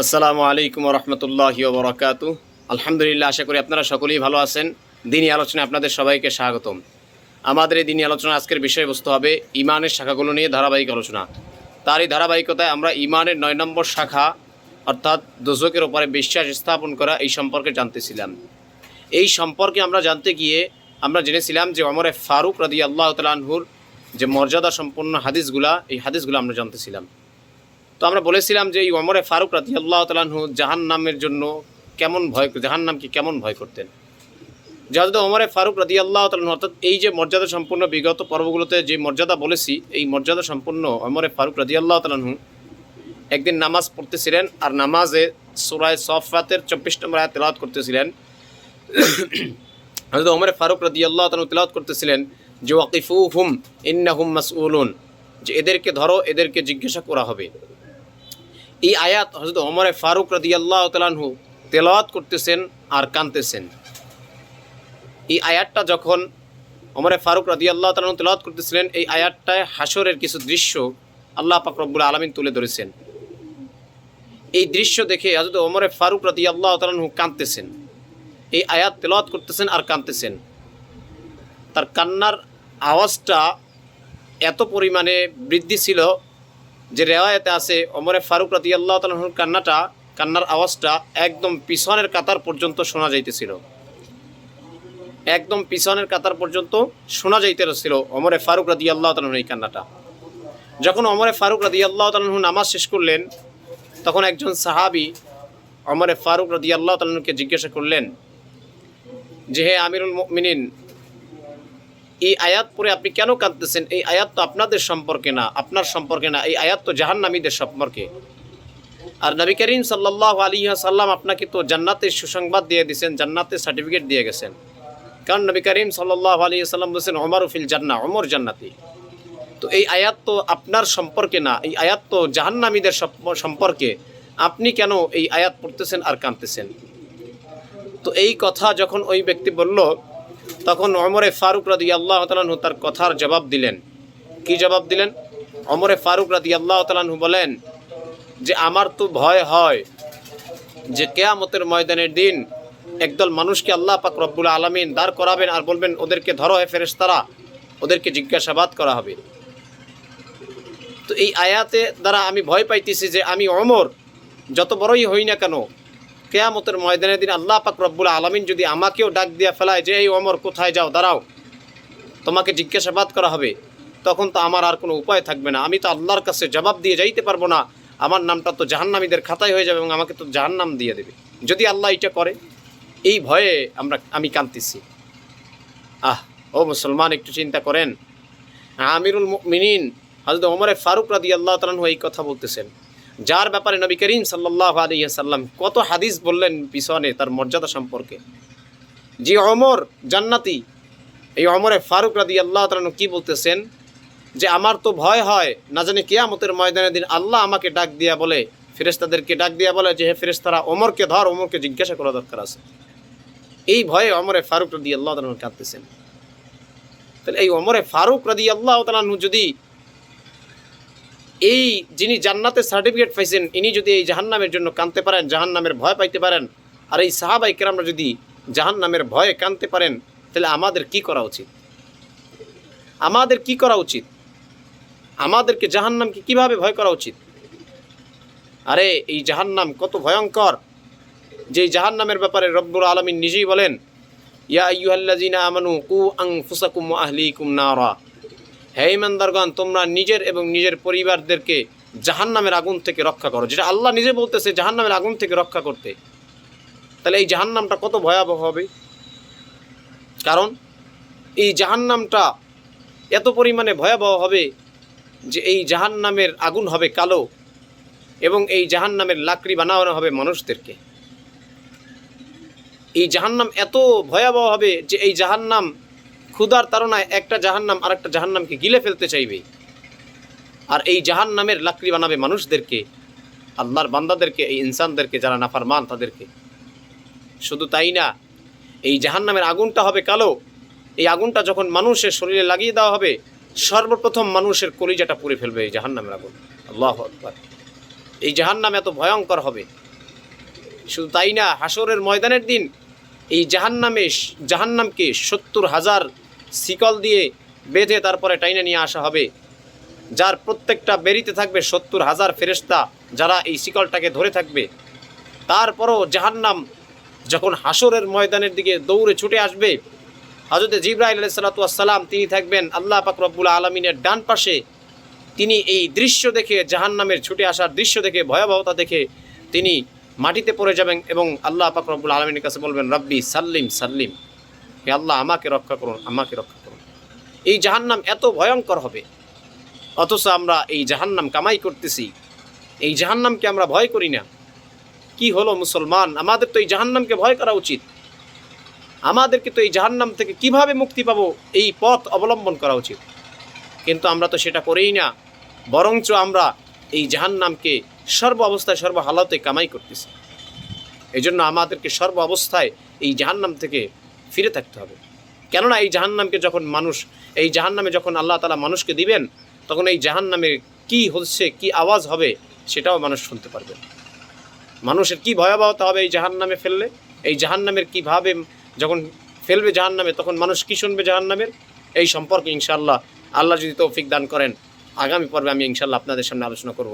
আসসালামু আলাইকুম রহমতুল্লাহি ওয়া বারাকাতুহু। আলহামদুলিল্লাহ, আশা করি আপনারা সকলেই ভালো আছেন। দিনী আলোচনায় আপনাদের সবাইকে স্বাগতম। আমাদের এই দিনী আলোচনা আজকের বিষয়বস্তু হবে ইমানের শাখাগুলো নিয়ে ধারাবাহিক আলোচনা। তারই ধারাবাহিকতায় আমরা ইমানের 9 নম্বর শাখা অর্থাৎ দোজখের ওপরে বিশ্বাস স্থাপন করা এই সম্পর্কে জানতেছিলাম। এই সম্পর্কে আমরা জানতে গিয়ে আমরা জেনেছিলাম যে ওমরে ফারুক রাদিয়াল্লাহু তাআলা আনহুর যে মর্যাদা সম্পন্ন হাদিসগুলা, এই হাদিসগুলো আমরা জানতেছিলাম। তো আমরা বলেছিলাম যে এই ওমরে ফারুক রাদিয়াল্লাহু তাআলা আনহু জাহান্নামের জন্য জাহান্নামকে কেমন ভয় করতেন। যেহেতু ওমরে ফারুক রাদিয়াল্লাহু তাআলা আনহু অর্থাৎ এই যে মর্যাদা সম্পন্ন বিগত পর্বগুলোতে যে মর্যাদা বলেছি, এই মর্যাদা সম্পন্ন ওমরে ফারুক রাদিয়াল্লাহু তাআলা আনহু একদিন নামাজ পড়তেছিলেন আর নামাজে সূরা সফফাতের 24 নম্বর আয়াত তেলাওয়াত করতেছিলেন। হযরত ওমরে ফারুক রাদিয়াল্লাহু তাআলা আনহু তেলাওয়াত করতেছিলেন যে ওয়াকিফুহুম ইন্নাহুম মাসউলুন, যে এদেরকে ধরো, এদেরকে জিজ্ঞাসা করা হবে। এই আয়াত হযরত ওমরে ফারুক রাদিয়াল্লাহু তাআলা আনহু তেলাওয়াত করতেছেন আর কাঁদতেছেন। এই আয়াতটা যখন ওমরে ফারুক রাদিয়াল্লাহু তাআলা আনহু তেলাওয়াত করতেছিলেন, এই আয়াতটায় হাসরের কিছু দৃশ্য আল্লাহ পাক রব্বুল আলামিন তুলে ধরেছেন। এই দৃশ্য দেখে হযরত ওমরে ফারুক রাদিয়াল্লাহু তাআলা আনহু কাঁদতেছেন, এই আয়াত তেলাওয়াত করতেছেন আর কাঁদতেছেন। তার কান্নার আওয়াজটা এত পরিমাণে বৃদ্ধি ছিল যে রেওয়ায়েতে আছে ওমরে ফারুক রাদিয়াল্লাহু তাআলা আনহুর কান্নার আওয়াজটা একদম পিছনের কাতার পর্যন্ত শোনা যাইতেছিল, একদম পিছনের কাতার পর্যন্ত শোনা যাইতেছিল ওমরে ফারুক রাদিয়াল্লাহু তাআলা আনহুর এই কান্নাটা। যখন ওমরে ফারুক রাদিয়াল্লাহু তাআলা আনহু নামাজ শেষ করলেন, তখন একজন সাহাবী ওমরে ফারুক রাদিয়াল্লাহু তাআলা আনহুকে জিজ্ঞাসা করলেন যে, হে আমিরুল মুমিনিন, এই আয়াত পড়ে আপনি কেন কাঁদতেছেন? এই আয়াত তো আপনাদের সম্পর্কে না, আপনার সম্পর্কে না, এই আয়াত তো জাহান্নামীদের সম্পর্কে। আর নবী করিম সাল্লাল্লাহু আলাইহি ওয়াসাল্লাম আপনাকে তো জান্নাতের সুসংবাদ দিয়ে দিয়েছেন, জান্নাতের সার্টিফিকেট দিয়ে গেছেন। কারণ নবী করিম সাল্লাল্লাহু আলাইহি ওয়াসাল্লাম বলেছেন ওমর ফিল জান্নাহ, ওমর জান্নাতি। তো এই আয়াত তো আপনার সম্পর্কে না, এই আয়াত তো জাহান্নামীদের সম্পর্কে। আপনি কেন এই আয়াত পড়তেছেন আর কাঁদতেছেন? তো এই কথা যখন ওই ব্যক্তি বলল, তখন ওমরে ফারুক রাদিয়াল্লাহু তাআলা আনহু তার কথার জবাব দিলেন। কি জবাব দিলেন? ওমরে ফারুক রাদিয়াল্লাহু তাআলা আনহু বলেন যে, আমার তো ভয় হয় যে কিয়ামতের ময়দানের দিন একদল মানুষকে আল্লাহ পাক রব্বুল আলামিন দাঁড় করাবেন আর বলবেন, ওদেরকে ধরো হে ফেরেশতারা, ওদেরকে জিজ্ঞাসাবাদ করা হবে। তো এই আয়াতে দ্বারা আমি ভয় পাইতেছি যে আমি ওমর যত বড়ই হই না কেন, কিয়ামতের ময়দানের দিন আল্লাহ পাক রব্বুল আলামিন যদি আমাকেও ডাক দিয়ে ফেলায় যে এই ওমর কোথায় যাও, দাঁড়াও, তোমাকে জিজ্ঞাসাবাদ করা হবে, তখন তো আমার আর কোনো উপায় থাকবে না। আমি তো আল্লাহর কাছে জবাব দিয়ে যাইতে পারবো না, আমার নামটা তো জাহান্নামীদের খাতায় হয়ে যাবে এবং আমাকে তো জাহান্নাম দিয়ে দেবে যদি আল্লাহ এটা করে। এই ভয়ে আমি কাঁদতেছি। ও মুসলমান, একটু চিন্তা করেন। আমিরুল মুমিনিন হযরত ওমরে ফারুক রাদিয়াল্লাহু তাআলা আনহু এই কথা বলতেছেন, যার ব্যাপারে নবী করিম সাল্লাল্লাহু আলাইহি ওয়াসাল্লাম কত হাদিস বললেন পিছনে তার মর্যাদা সম্পর্কে। যে ওমর জান্নাতি, এই ওমরে ফারুক রাদিয়াল্লাহু তাআলা আনহু কি বলতেছেন যে আমার তো ভয় হয় না জানি কিয়ামতের ময়দানের দিন আল্লাহ আমাকে ডাক দিয়া বলে, ফেরেশতাদেরকে ডাক দিয়া বলে যে হে ফেরেশতারা, ওমরকে ধর, ওমরকে জিজ্ঞাসা করা দরকার আছে। এই ভয়ে ওমরে ফারুক রাদিয়াল্লাহু তাআলা আনহু কাঁদতেছেন। তাহলে এই ওমরে ফারুক রাদিয়াল্লাহু তাআলা আনহু যদি, এই যিনি জান্নাতের সার্টিফিকেট পাইছেন, ইনি যদি এই জাহান্নামের জন্য কাঁদতে পারেন, জাহান্নামের ভয় পাইতে পারেন, আর এই সাহাবায়ে কেরামরা যদি জাহান্নামের ভয়ে কাঁদতে পারেন, তাহলে আমাদের কি করা উচিত? আমাদের কি করা উচিত? আমাদেরকে জাহান্নামকে কিভাবে ভয় করা উচিত? আরে এই জাহান্নাম কত ভয়ঙ্কর, যে জাহান্নামের ব্যাপারে রব্বুল আলামিন নিজেই বলেন, ইয়া আইয়ুহাল্লাযীনা আমানু কু আনফুসাকুম ওয়া আহলিকুম নারা, হে ঈমানদারগণ, তোমরা নিজের এবং নিজের পরিবারদেরকে জাহান্নামের আগুন থেকে রক্ষা করো। যেটা আল্লাহ নিজে বলতেছে জাহান্নামের আগুন থেকে রক্ষা করতে। তাহলে এই জাহান্নামটা কত ভয়াবহ হবে। কারণ এই জাহান্নামটা এত পরিমাণে ভয়াবহ হবে যে এই জাহান্নামের আগুন হবে কালো এবং এই জাহান্নামের লাকড়ি বানানো হবে মানুষদেরকে। এই জাহান্নাম এত ভয়াবহ হবে যে এই জাহান্নাম ক্ষুধার তাড়নায় একটা জাহান্নাম আর একটা জাহান্নামকে গিলে ফেলতে চাইবে। আর এই জাহান্নামের লাকড়ি বানাবে মানুষদেরকে, আল্লাহর বান্দাদেরকে, এই ইনসানদেরকে যারা নাফরমান তাদেরকে। শুধু তাই না, এই জাহান্নামের আগুনটা হবে কালো। এই আগুনটা যখন মানুষের শরীরে লাগিয়ে দেওয়া হবে, সর্বপ্রথম মানুষের কলিজাটা পুড়ে ফেলবে এই জাহান্নামের আগুন। আল্লাহু আকবার। এই জাহান্নাম এত ভয়ঙ্কর হবে শুধু তাই না, হাসরের ময়দানের দিন এই জাহান্নামকে 70,000 শিকল দিয়ে বেঁধে তারপরে টাইনে নিয়ে আসা হবে, যার প্রত্যেকটা বেরিতে থাকবে 70,000 ফেরেশতা, যারা এই শিকলটাকে ধরে থাকবে। তারপরও জাহান্নাম যখন হাসরের ময়দানের দিকে দৌড়ে ছুটে আসবে, হযরত জিবরাইল আলাইহিস সালাতু ওয়াস সালাম তিনি থাকবেন আল্লাহ পাক রব্বুল আলামিনের ডান পাশে। তিনি এই দৃশ্য দেখে, জাহান্নামের ছুটে আসার দৃশ্য দেখে, ভয়াবহতা দেখে তিনি মাটিতে পড়ে যাবেন এবং আল্লাহ পাক রব্বুল আলামিনের কাছে বলবেন, রব্বি সাল্লিম সাল্লিম, হে আল্লাহ আমাকে রক্ষা করুন, আমাকে রক্ষা করুন। এই জাহান্নাম এত ভয়ঙ্কর হবে, অথচ আমরা এই জাহান্নাম কামাই করতেছি, এই জাহান্নামকে আমরা ভয় করি না। কি হলো মুসলমান, আমাদের তো এই জাহান্নামকে ভয় করা উচিত। আমাদেরকে তো এই জাহান্নাম থেকে কিভাবে মুক্তি পাবো এই পথ অবলম্বন করা উচিত, কিন্তু আমরা তো সেটা করেই না, বরঞ্চ আমরা এই জাহান্নামকে সর্ব অবস্থায় সর্ব হালাতে কামাই করতেছি। এই জন্য আমাদেরকে সর্ব অবস্থায় এই জাহান্নাম থেকে ফিরে থাকতে হবে। কেননা এই জাহান্নামকে যখন এই জাহান্নামে যখন আল্লাহ তাআলা মানুষকে দিবেন, তখন এই জাহান্নামে কি হচ্ছে, কি আওয়াজ হবে সেটাও মানুষ শুনতে পারবে। মানুষের কি ভয়াবহতা হবে এই জাহান্নামে ফেললে, এই জাহান্নামের কিভাবে যখন ফেলবে জাহান্নামে, তখন মানুষ কি শুনবে জাহান্নামের, এই সম্পর্কে ইনশাআল্লাহ আল্লাহ যদি তৌফিক দান করেন আগামী পর্বে আমি ইনশাআল্লাহ আপনাদের সামনে আলোচনা করব।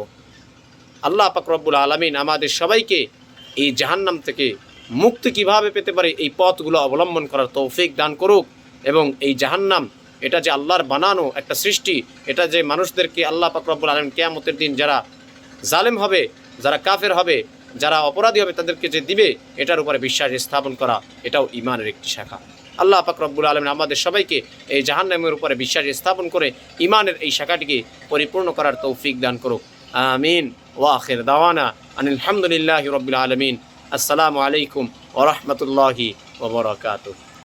আল্লাহ পাক রব্বুল আলামিন আমাদের সবাইকে এই জাহান্নাম থেকে মুক্তি কিভাবে পেতে পারে এই পথগুলো অবলম্বন করার তৌফিক দান করুক, এবং এই জাহান্নাম এটা যে আল্লাহর বানানো একটা সৃষ্টি, এটা যে মানুষদেরকে আল্লাহ পাক রব্বুল আলামিন কিয়ামতের দিন যারা জালেম হবে, যারা কাফের হবে, যারা অপরাধী হবে তাদেরকে যে দিবে, এটার উপরে বিশ্বাস স্থাপন করা এটাও ঈমানের একটি শাখা। আল্লাহ পাক রব্বুল আলামিন আমাদের সবাইকে এই জাহান্নামের উপরে বিশ্বাস স্থাপন করে ঈমানের এই শাখাটিকে পরিপূর্ণ করার তৌফিক দান করুক। আমিন। ওয়া আখির দাওয়ানা আনিল হামদুলিল্লাহি রাব্বিল আলামিন। আসসালামু আলাইকুম ওয়া রাহমাতুল্লাহি ওয়া বারাকাতুহু।